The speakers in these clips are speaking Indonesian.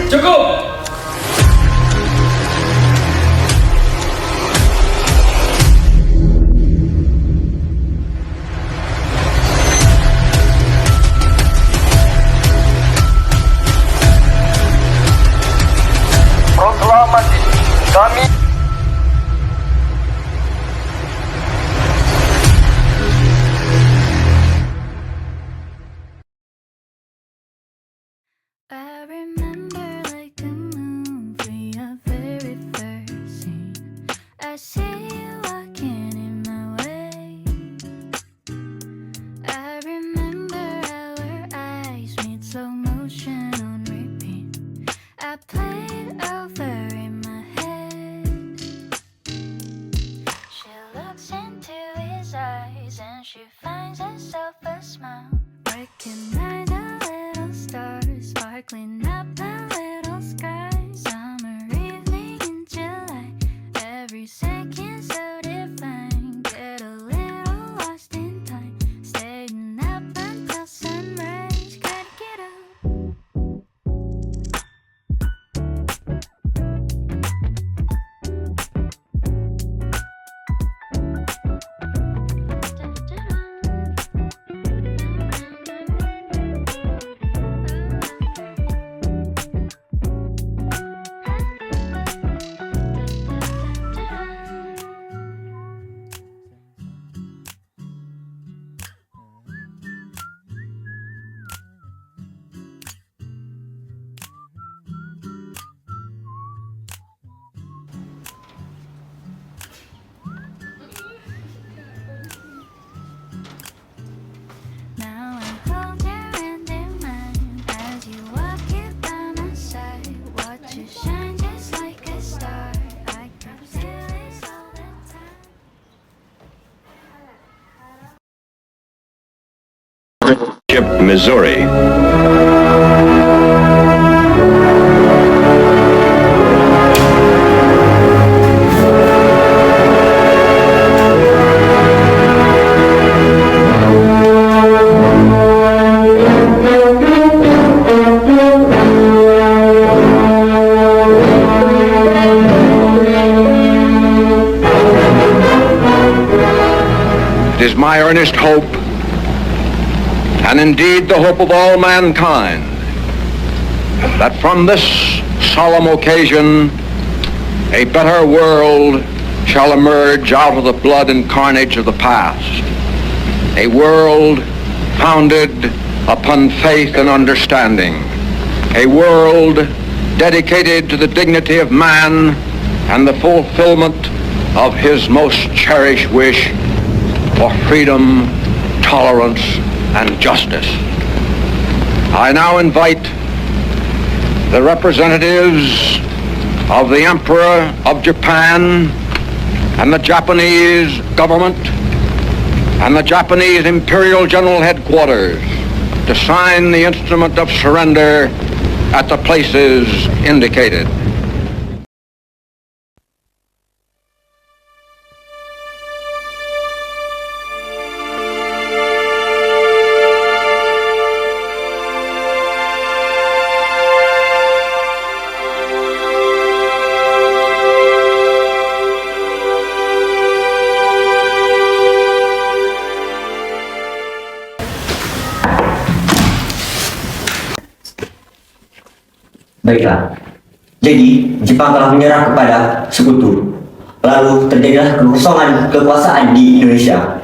Cukup! Proklamasi kami I remember like a movie, our very first scene. I see you walking in my way. I remember our eyes meet slow motion on repeat. I played over in my head. She looks into his eyes and she finds herself a smile. Recognize a little star sparkling up a little sky. Summer evening in July, every second so divine. Get a little lost in time, staying up until sunrise. Gotta get up. Now I hold your hand in mine as you walk here by my side. Watch you shine just like a star. I can feel it all the time. Ship Missouri. It is my earnest hope, and indeed the hope of all mankind, that from this solemn occasion a better world shall emerge out of the blood and carnage of the past, a world founded upon faith and understanding, a world dedicated to the dignity of man and the fulfillment of his most cherished wish for freedom, tolerance, and justice. I now invite the representatives of the Emperor of Japan and the Japanese government and the Japanese Imperial General Headquarters to sign the instrument of surrender at the places indicated. Baiklah, jadi Jepang telah menyerah kepada sekutu. Lalu terjadilah kekosongan kekuasaan di Indonesia.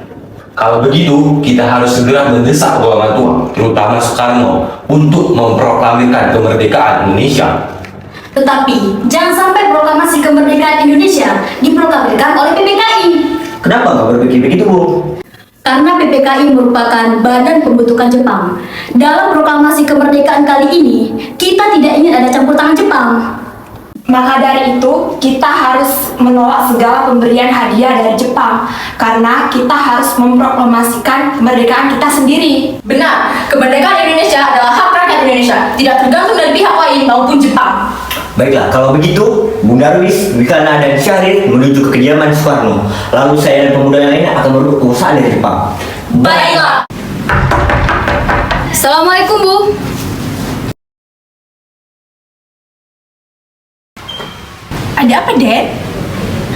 Kalau begitu, kita harus segera mendesak golongan tua, terutama Soekarno, untuk memproklamirkan kemerdekaan Indonesia. Tetapi, jangan sampai proklamasi kemerdekaan Indonesia diproklamirkan oleh PPKI. Kenapa nggak berpikir begitu, Bu? Karena PPKI merupakan badan pembentukan Jepang. Dalam proklamasi kemerdekaan kali ini, kita tidak ingin ada campur tangan Jepang. Maka dari itu, kita harus menolak segala pemberian hadiah dari Jepang karena kita harus memproklamasikan kemerdekaan kita sendiri. Benar, kemerdekaan Indonesia adalah hak rakyat Indonesia, tidak tergantung dari pihak lain maupun Jepang. Baiklah, kalau begitu, Bunda Darwis, Wikana, dan Syahrir menuju ke kediaman Soekarno. Lalu saya dan pemuda yang lainnya akan merebut kekuasaan dari Jepang. Baiklah. Assalamualaikum, Bu. Ada apa, Den?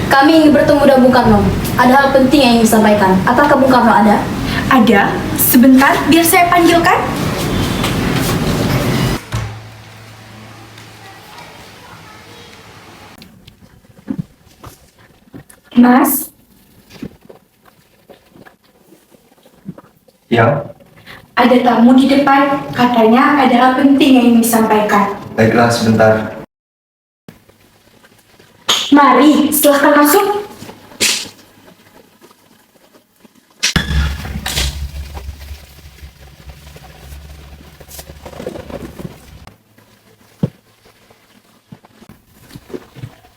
Kami ingin bertemu dengan Bung Karno. Ada hal penting yang ingin disampaikan. Apakah Bung Karno ada? Ada. Sebentar, biar saya panggilkan. Mas, Ya, ada tamu di depan. Katanya ada hal penting yang ingin disampaikan. baiklah sebentar. Mari, silahkan masuk.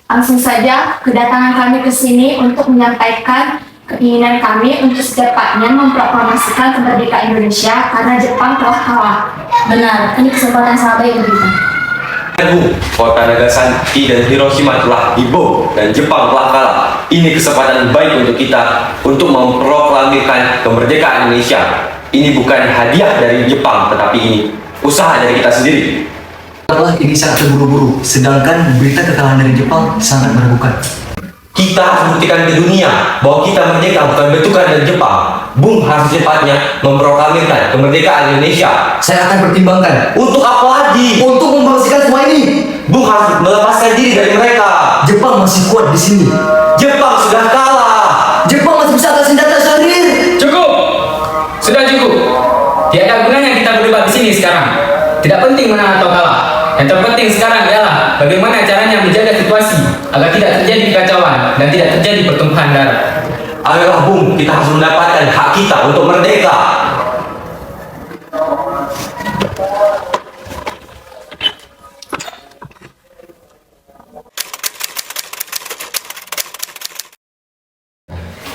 Langsung saja, kedatangan kami ke sini untuk menyampaikan keinginan kami untuk secepatnya memproklamasikan kemerdekaan Indonesia karena Jepang telah kalah. Benar, ini kesempatan yang sangat baik untuk kita. Kota Nagasaki dan Hiroshima telah dibom dan Jepang telah kalah. Ini kesempatan baik untuk kita untuk memproklamirkan kemerdekaan Indonesia. Ini bukan hadiah dari Jepang, tetapi ini usaha dari kita sendiri. Ini sangat terburu-buru, sedangkan berita kekalahan dari Jepang sangat meragukan. Kita harus buktikan ke dunia bahwa kita merdeka bukan bentukan dari Jepang. Bung harus secepatnya memproklamirkan kemerdekaan Indonesia. Saya akan pertimbangkan. Untuk apa lagi? Untuk membangsikan semua ini. Bung harus melepaskan diri dari mereka. Jepang masih kuat di sini. Jepang sudah kalah. Jepang masih bisa angkat senjata sendiri. Cukup! Sudah cukup. Tiada gunanya kita berdebat di sini sekarang. Tidak penting menang atau kalah. Yang terpenting sekarang adalah bagaimana caranya menjaga situasi agar tidak terjadi kekacauan dan tidak terjadi pertumpahan darah. Ayolah Bung, kita harus mendapatkan hak kita untuk merdeka.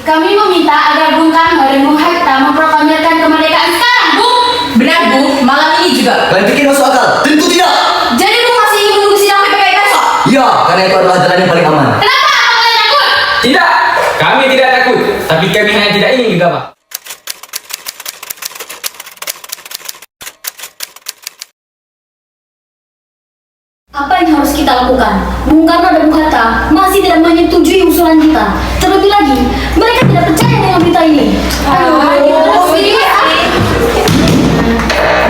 Kami meminta agar Bung Karno dan Bung Hatta memproklamirkan kemerdekaan sekarang, Bung. Benar, Bung. Malam ini juga. Kalian pikir masuk akal? Tentu tidak. Jadi Bung masih ingin menunggu sidang PPKI besok? Ya, karena itu adalah jalan yang paling aman. Kenapa? Apa kalian takut? Tidak, kami tidak takut, tapi kami hanya tidak ingin gegabah. Apa yang harus kita lakukan? Bung Karno dan Bung Hatta masih tidak menyetujui usulan kita. Terlebih lagi, mereka tidak percaya dengan berita ini.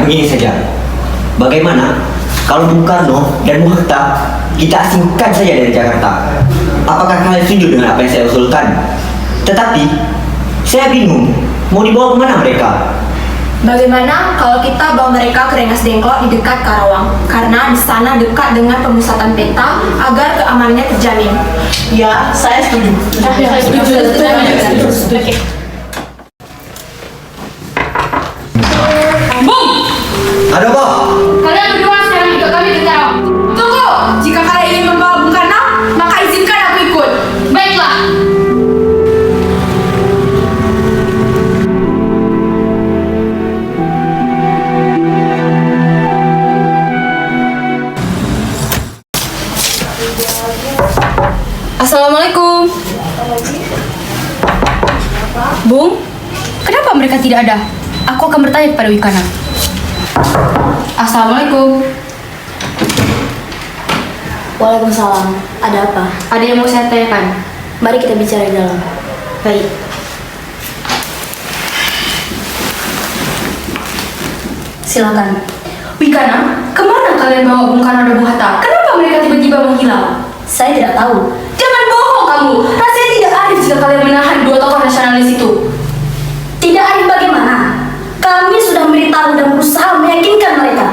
Begini saja, bagaimana kalau Bung Karno dan Bung Hatta kita asingkan saja dari Jakarta? Apakah kalian setuju dengan apa yang saya usulkan? Tetapi, saya bingung, mau dibawa kemana mereka? Bagaimana kalau kita bawa mereka ke Rengas Dengklok di dekat Karawang? Karena di sana dekat dengan pemusatan peta agar keamanannya terjamin. Ya, saya setuju. Saya setuju. Bung! Ada apa? Kalian berdua sekarang ikut kami ke Karawang. Tunggu! Jika kalian ingin membawa Bung Karno, maka izinkan aku ikut. Baiklah. Assalamualaikum. Bung, kenapa mereka tidak ada? Aku akan bertanya kepada Wikana. Assalamualaikum. Waalaikumsalam. Ada apa? Ada yang mau saya tanyakan. Mari kita bicara di dalam. Baik. Silakan. Wikana, kemana kalian bawa Bung Karno dan Bung Hatta? Kenapa mereka tiba-tiba menghilang? Saya tidak tahu. Jangan bohong kamu. Rasanya tidak adil jika kalian menahan dua tokoh nasionalis itu. Tidak adil bagaimana? Kami sudah memberitahu dan berusaha meyakinkan mereka.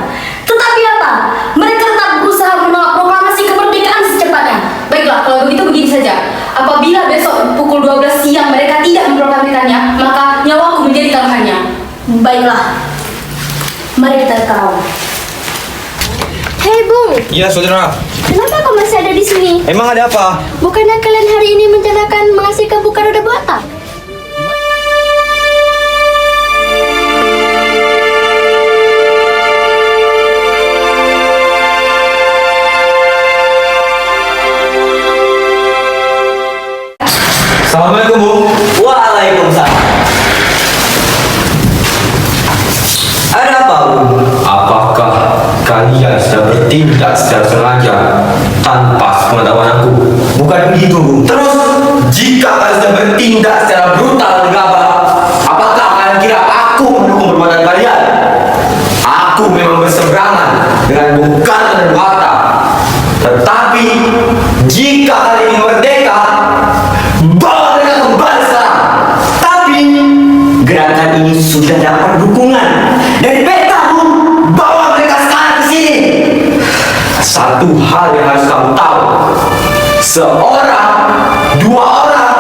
Tetapi apa? Mereka tetap berusaha menolak proklamasi kemerdekaan secepatnya. Baiklah, kalau begitu begini saja. Apabila besok pukul 12 siang mereka tidak memproklamirkannya, maka nyawaku menjadi taruhannya. Baiklah. Mari kita ke Karawang. Hei Bung, Iya saudara, kenapa kau masih ada di sini? emang ada apa? Bukannya kalian hari ini merencanakan menghasilkan Bung Karno dan Bung Hatta? Assalamualaikum Bung. Waalaikumsalam. Ada apa, Bung? Apakah kalian sudah bertindak secara sengaja tanpa sepengetahuan aku? dengan Bung Karno dan Bung Hatta. Tetapi jika kali ini merdeka, bawa mereka kembali sekarang. Tapi gerakan ini sudah dapat dukungan dari peta, Bu. Bawa mereka sekarang ke sini. Satu hal yang harus kamu tahu, seorang, dua orang,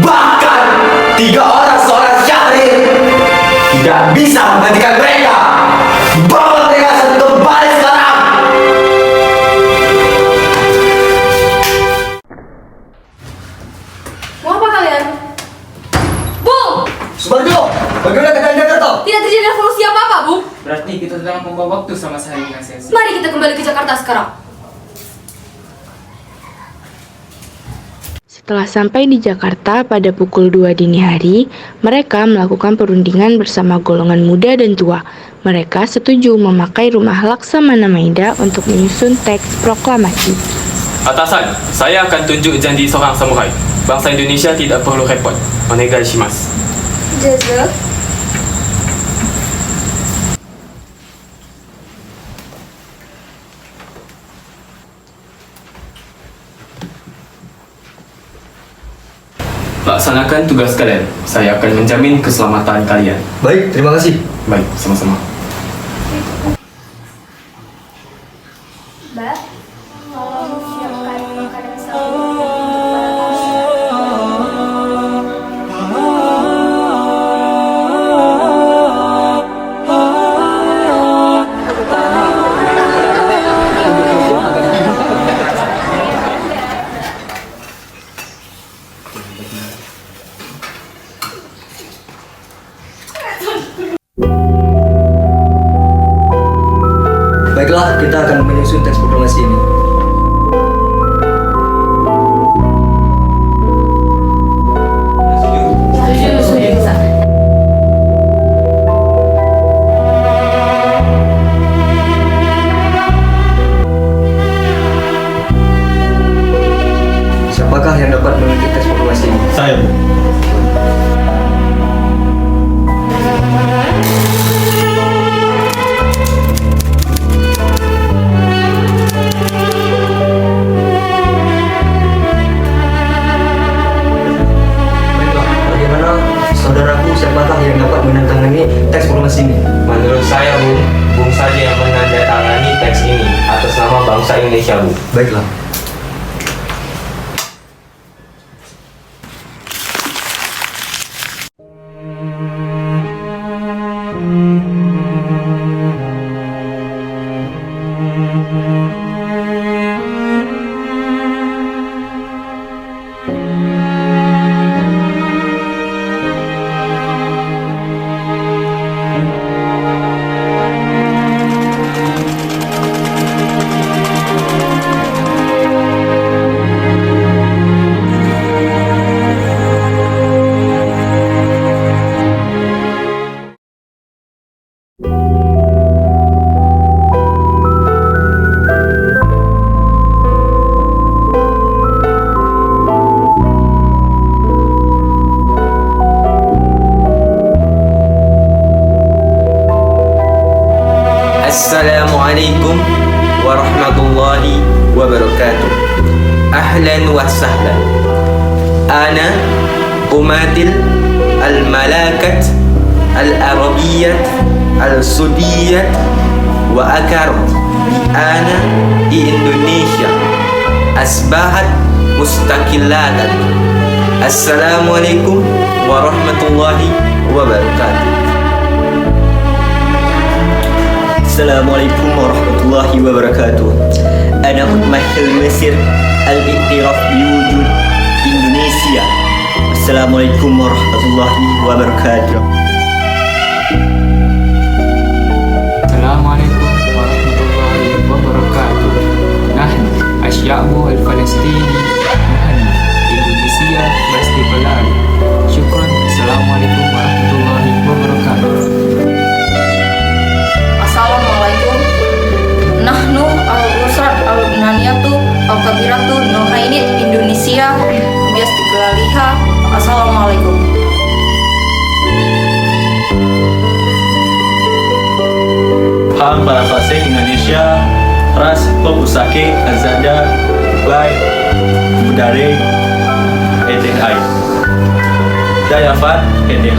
bahkan tiga orang seorang Syahrir tidak bisa menggantikan mereka. Bawa mereka kembali sekarang. Mau apa kalian? Bung! Subarjo, bagaimana keadaan Jakarta? Tidak terjadi revolusi apa-apa, Bung. Berarti kita sedang membawa waktu sama saya dengan sia-sia. Mari kita kembali ke Jakarta sekarang. Setelah sampai di Jakarta pada pukul 2 dini hari, mereka melakukan perundingan bersama golongan muda dan tua. Mereka setuju memakai rumah Laksamana Maeda untuk menyusun teks proklamasi. Atasan, saya akan tunjuk janji seorang samurai. Bangsa Indonesia tidak perlu repot. Onegai shimasu. Jaza. Laksanakan tugas kalian. Saya akan menjamin keselamatan kalian. Baik, terima kasih. Baik, sama-sama. Mbak, tolong siapkan makanan sahur untuk para tamu. Baiklah, kita akan menyusun teks proklamasi ini. Siapakah yang dapat mengerti teks proklamasi ini? Saya, Bu. Baiklah, bagaimana saudaraku, siapakah yang dapat menandatangani teks proklamasi ini? Menurut saya, Bung saja yang menandatangani teks ini atas nama bangsa Indonesia, Bu. Baiklah. Assalamualaikum warahmatullahi wabarakatuh. Ahlan wa sahlan. Ana umatil al-malakat al-arabiyyat al-sudiyyat wa akarat ana di Indonesia asbahat mustaqillatan. Assalamualaikum warahmatullahi wabarakatuh. Assalamualaikum warahmatullahi wabarakatuh. Ana mutmahil Mesir al-iktiraf biwujud Indonesia. Assalamualaikum warahmatullahi wabarakatuh. Assalamualaikum warahmatullahi wabarakatuh. Nahnu asyabu al-Falastini nahnu Indonesia baistiqlal. Syukran. Assalamualaikum warahmatullahi wabarakatuh. Assalamualaikum. Nahnu al-Usrat al-Naniyatu al-Kabiratu Nuhainit Indonesia Biastiqlaliha. Assalamualaikum. Salam para pasek Indonesia, Ras Pop Usake Azada by Budare EDI Dayafat EDI.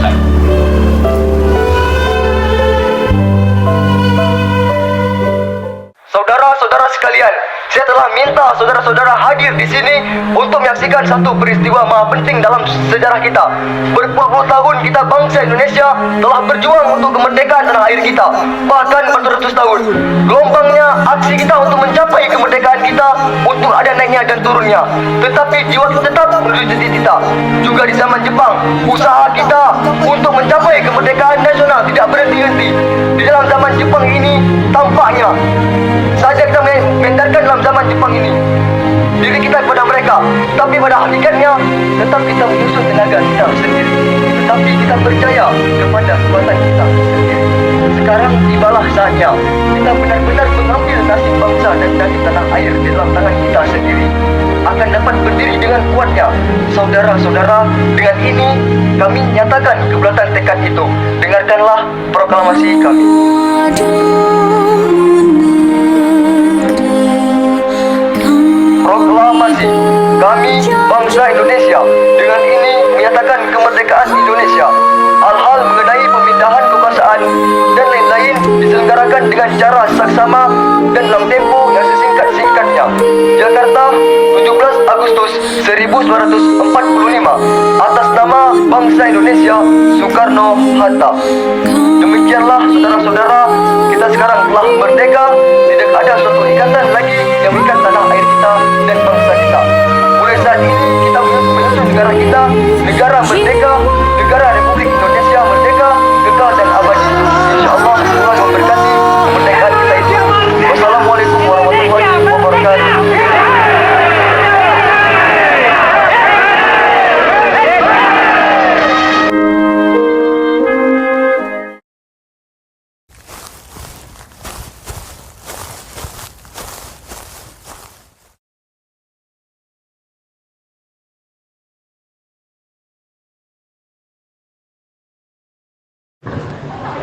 Saudara-saudara sekalian, saya telah minta saudara-saudara hadir di sini untuk menyaksikan satu peristiwa maha penting dalam sejarah kita. Berpuluh-puluh tahun kita bangsa Indonesia telah berjuang untuk kemerdekaan tanah air kita, bahkan beratus tahun. Gelombangnya aksi kita untuk mencapai kemerdekaan kita, untuk ada naiknya dan turunnya. Tetapi jiwa kita tetap menuju cita-cita. Juga di zaman Jepang, usaha kita untuk mencapai kemerdekaan nasional tidak berhenti-henti. Di dalam zaman Jepang ini, tampaknya saja kita mendengarkan dalam zaman Jepang ini diri kita kepada mereka, tapi pada hakikatnya tetap kita menyusun tenaga kita sendiri, tetapi kita percaya kepada kekuatan kita sendiri. Sekarang tibalah saatnya kita benar-benar mengambil nasib bangsa dan nasib tanah air di dalam tangan kita sendiri, akan dapat berdiri dengan kuatnya. Saudara-saudara, dengan ini kami nyatakan kebulatan tekad itu. Dengarkanlah proklamasi kami. Proklamasi kami bangsa Indonesia dengan ini menyatakan kemerdekaan Indonesia. Hal-hal mengenai pemindahan kekuasaan dan lain-lain diselenggarakan dengan cara saksama dan dalam tempo yang sesingkat-singkatnya. Jakarta, 17 Agustus 1945, atas nama bangsa Indonesia, Soekarno-Hatta. Demikianlah saudara-saudara, kita sekarang telah merdeka. Tidak ada suatu ikatan lagi yang mengikat tanah air kita dan bangsa kita. Mulai saat ini kita menyusun negara kita, negara merdeka, negara Republik Indonesia merdeka, kekal dan abadi. InsyaAllah Tuhan memberkati kemerdekaan kita itu. Wassalamualaikum warahmatullahi wabarakatuh.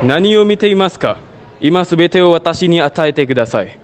Naniを見ていますか？今すべてを私に与えてください。